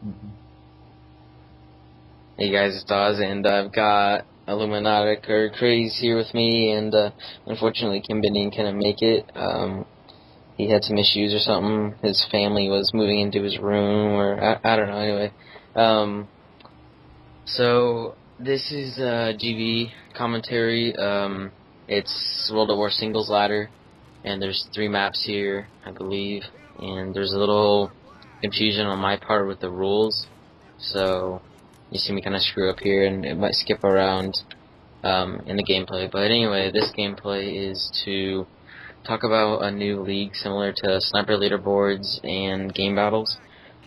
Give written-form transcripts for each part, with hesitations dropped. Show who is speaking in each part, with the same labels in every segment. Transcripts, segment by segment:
Speaker 1: Mhm.
Speaker 2: Hey guys, it's Oz, and I've got Illuminatic or Craze here with me, and unfortunately Kim Bending couldn't make it. He had some issues or something. His family was moving into his room, or I don't know. Anyway, um, so this is GV commentary. It's World at War singles ladder, and there's 3 maps here, I believe, and there's a little confusion on my part with the rules. So you see me kind of screw up here, and it might skip around in the gameplay. But anyway, this gameplay is to talk about a new league similar to Sniper Leaderboards and Game Battles,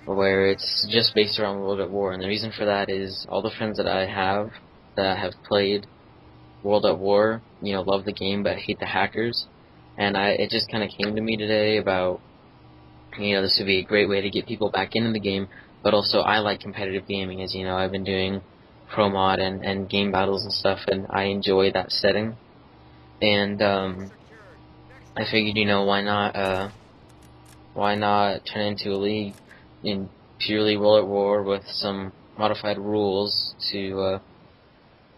Speaker 2: where it's just based around World at War. And the reason for that is all the friends that have played World at War, love the game but hate the hackers. And it just kind of came to me today about, this would be a great way to get people back into the game, but also I like competitive gaming. As you know, I've been doing pro mod and game battles and stuff, and I enjoy that setting. And I figured, why not turn into a league in purely World at War with some modified rules to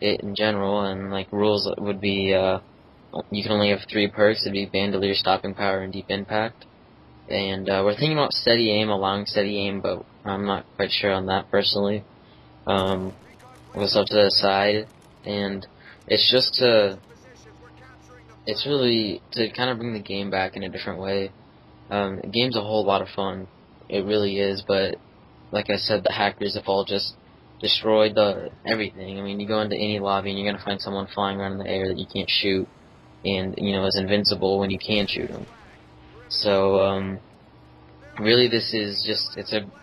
Speaker 2: it in general, and like rules would be you can only have 3 perks. It'd be Bandolier, Stopping Power, and Deep Impact. And we're thinking about steady aim, allowing steady aim, but I'm not quite sure on that personally. We'll up to the side, and it's just it's really to kind of bring the game back in a different way. The game's a whole lot of fun, it really is, but like I said, the hackers have all just destroyed everything. I mean, you go into any lobby and you're gonna find someone flying around in the air that you can't shoot, and is invincible when you can shoot them. So really, this is just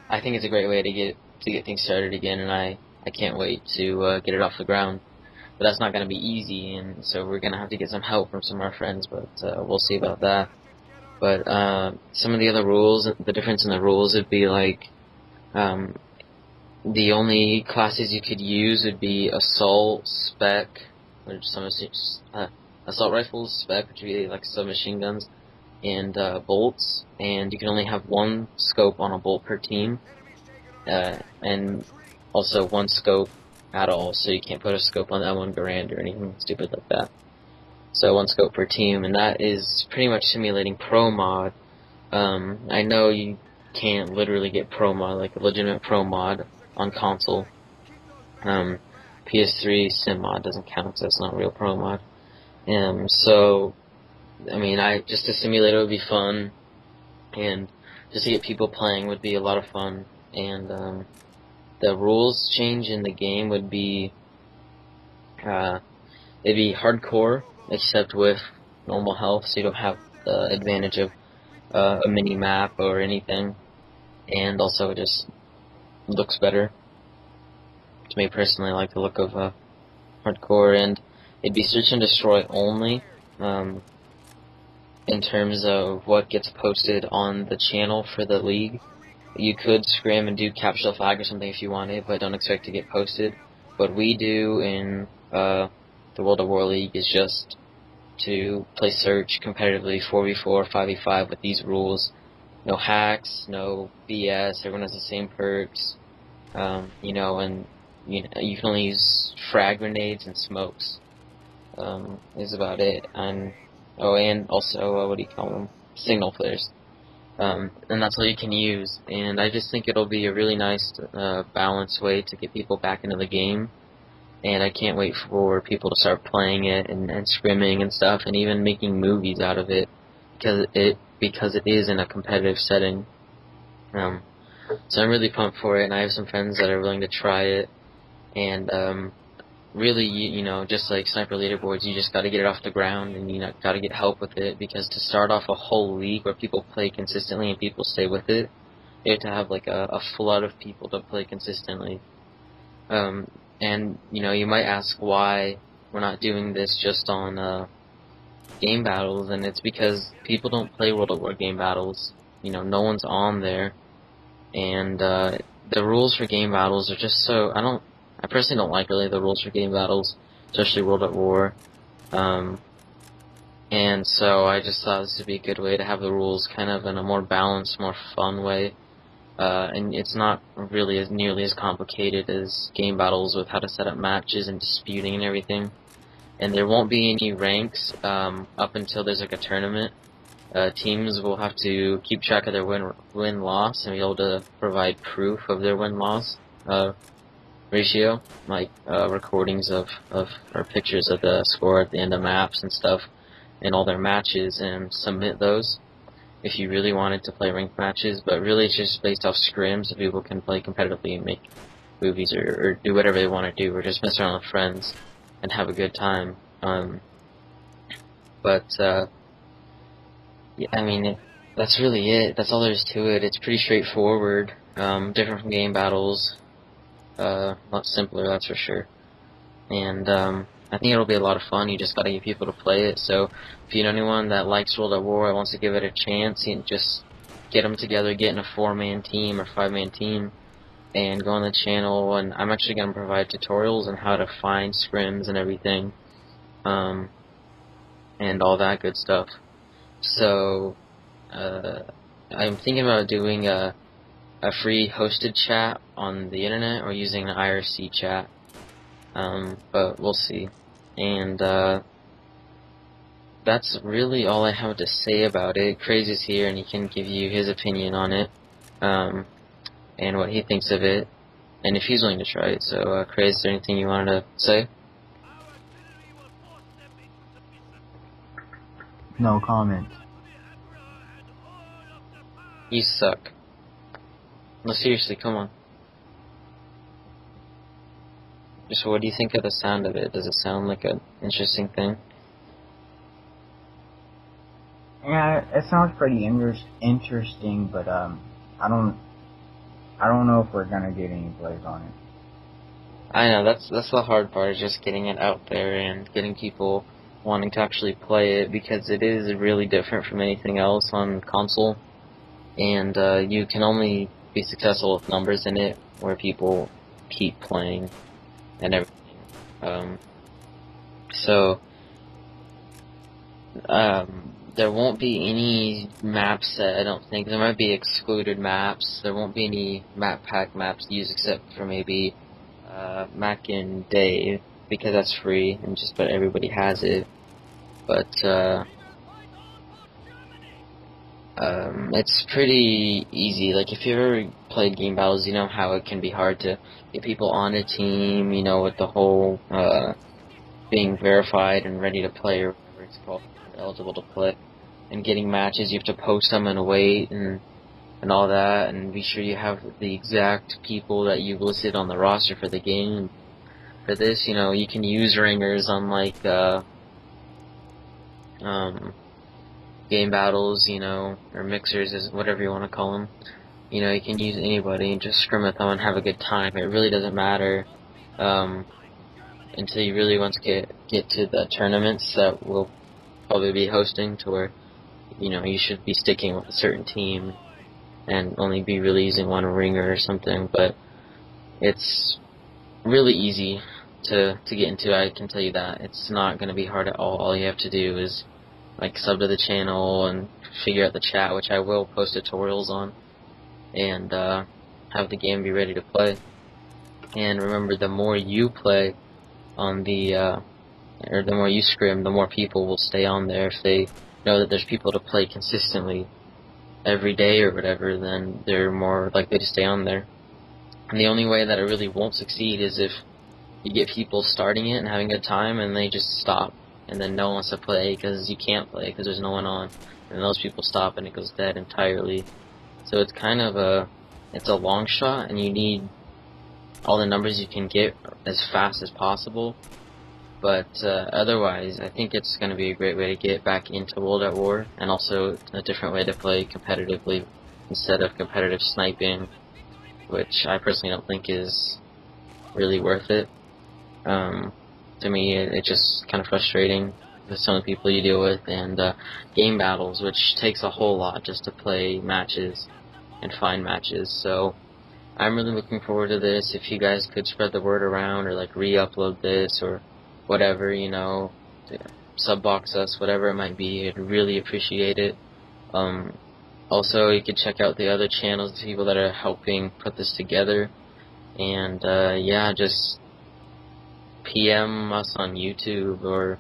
Speaker 2: I think it's a great way to get things started again, and I can't wait to get it off the ground. But that's not going to be easy, and so we're going to have to get some help from some of our friends, but we'll see about that. But some of the other rules, the difference in the rules would be like um, the only classes you could use would be assault, spec, which assault rifles, spec, which would be like submachine guns, and bolts, and you can only have 1 scope on a bolt per team, and also 1 scope at all, so you can't put a scope on that 1 Garand or anything stupid like that. So 1 scope per team, and that is pretty much simulating pro mod. I know you can't literally get pro mod, like a legitimate pro mod on console. PS3 sim mod doesn't count because that's not real pro mod. So I mean, just to simulate it would be fun, and just to get people playing would be a lot of fun. And the rules change in the game would be it'd be hardcore, except with normal health, so you don't have the advantage of a mini map or anything. And also, it just looks better. To me personally, I like the look of hardcore, and it'd be search and destroy only. In terms of what gets posted on the channel for the league. You could scrim and do capture the flag or something if you wanted, but don't expect to get posted. What we do in the World of War League is just to play search competitively 4v4, 5v5 with these rules. No hacks, no BS, everyone has the same perks, and you can only use frag grenades and smokes, is about it. And also, what do you call them? Signal flares. And that's all you can use. And I just think it'll be a really nice, balanced way to get people back into the game. And I can't wait for people to start playing it and scrimming and stuff, and even making movies out of it, because it is in a competitive setting. Um, so I'm really pumped for it, and I have some friends that are willing to try it. And really, just like Sniper Leaderboards, you just got to get it off the ground, and got to get help with it, because to start off a whole league where people play consistently and people stay with it, you have to have like a flood of people to play consistently. Um, and you might ask why we're not doing this just on game battles, and it's because people don't play World at War game battles. No one's on there, and the rules for game battles are just so I personally don't like really the rules for game battles, especially World at War. And so I just thought this would be a good way to have the rules kind of in a more balanced, more fun way. and it's not really as nearly as complicated as game battles with how to set up matches and disputing and everything. And there won't be any ranks up until there's like a tournament. Teams will have to keep track of their win-loss and be able to provide proof of their win-loss ratio, like recordings of or pictures of the score at the end of maps and stuff, and all their matches, and submit those if you really wanted to play ranked matches. But really, it's just based off scrims, so people can play competitively and make movies or do whatever they want to do, or just mess around with friends and have a good time. Yeah, I mean, that's really it. That's all there is to it. It's pretty straightforward. Different from game battles. A lot simpler, that's for sure. And I think it'll be a lot of fun. You just gotta get people to play it. So if you know anyone that likes World at War and wants to give it a chance, you just get them together, get in a 4-man team or 5-man team, and go on the channel. And I'm actually gonna provide tutorials on how to find scrims and everything, and all that good stuff. So I'm thinking about doing a free hosted chat on the internet or using an IRC chat, but we'll see. And that's really all I have to say about it. Crazy's here and he can give you his opinion on it, and what he thinks of it, and if he's willing to try it. So Crazy, is there anything you wanted to say?
Speaker 1: No comment.
Speaker 2: You suck. No, seriously, come on. Just what do you think of the sound of it? Does it sound like an interesting thing?
Speaker 1: Yeah, it sounds pretty interesting, but I don't know if we're gonna get any plays on it.
Speaker 2: I know, that's the hard part, is just getting it out there and getting people wanting to actually play it, because it is really different from anything else on console, and you can only be successful with numbers in it, where people keep playing and everything. There won't be any maps that I don't think. There might be excluded maps. There won't be any map pack maps used except for maybe Mac and Dave, because that's free and just about everybody has it. But it's pretty easy. Like, if you ever played game battles, you know how it can be hard to get people on a team, you know, with the whole being verified and ready to play, or whatever it's called, eligible to play, and getting matches. You have to post them and wait and all that, and be sure you have the exact people that you've listed on the roster for the game. For this, you know, you can use ringers on like game battles, you know, or mixers, is whatever you want to call them. You know, you can use anybody and just scrim with them and have a good time. It really doesn't matter until you really want to get to the tournaments that we'll probably be hosting, to where, you know, you should be sticking with a certain team and only be really using one ringer or something. But it's really easy to get into, I can tell you that. It's not going to be hard at all. All you have to do is like sub to the channel and figure out the chat, which I will post tutorials on, and have the game be ready to play. And remember, the more you play on the or the more you scrim, the more people will stay on there. If they know that there's people to play consistently every day or whatever, then they're more likely to stay on there. And the only way that it really won't succeed is if you get people starting it and having a good time and they just stop, and then no one wants to play because you can't play because there's no one on, and those people stop and it goes dead entirely. So it's kind of it's a long shot, and you need all the numbers you can get as fast as possible. But otherwise, I think it's going to be a great way to get back into World at War, and also a different way to play competitively instead of competitive sniping, which I personally don't think is really worth it. To me, it's just kind of frustrating with some of the people you deal with, and game battles, which takes a whole lot just to play matches and find matches. So I'm really looking forward to this. If you guys could spread the word around, or like re-upload this, or whatever, you know, to subbox us, whatever it might be, I'd really appreciate it. Also, you can check out the other channels, the people that are helping put this together. And yeah, just PM us on YouTube, or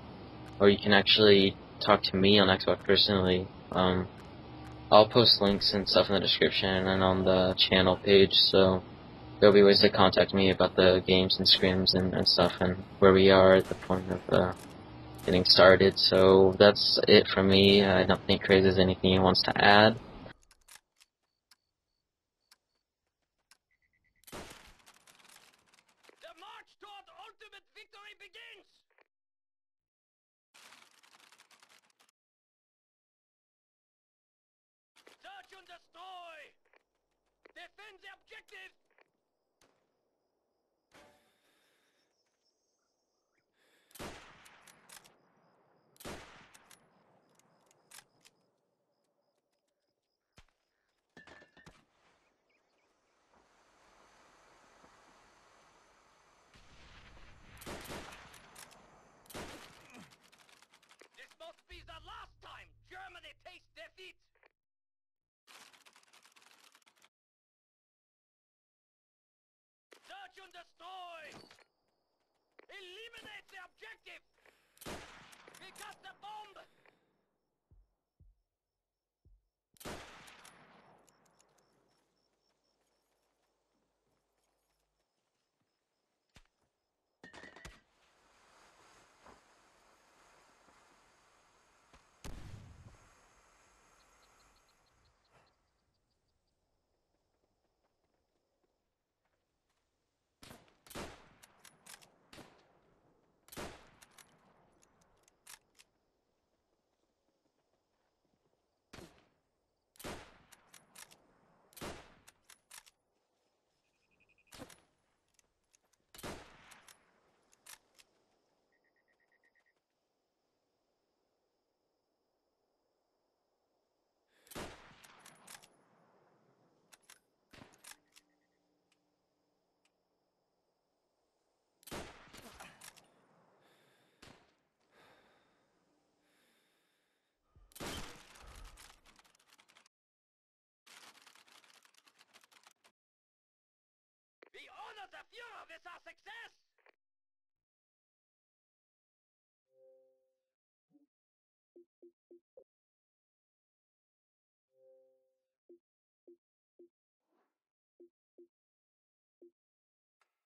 Speaker 2: you can actually talk to me on Xbox personally. I'll post links and stuff in the description and on the channel page, so there'll be ways to contact me about the games and scrims and stuff, and where we are at the point of getting started. So that's it from me. I don't think Craze has anything he wants to add.
Speaker 3: The march toward ultimate victory begins! Search and destroy! Defend the objective! This must be the last time Germany tastes defeat! Search and destroy! Eliminate the objective! We got the bomb! We honor the Führer with our success!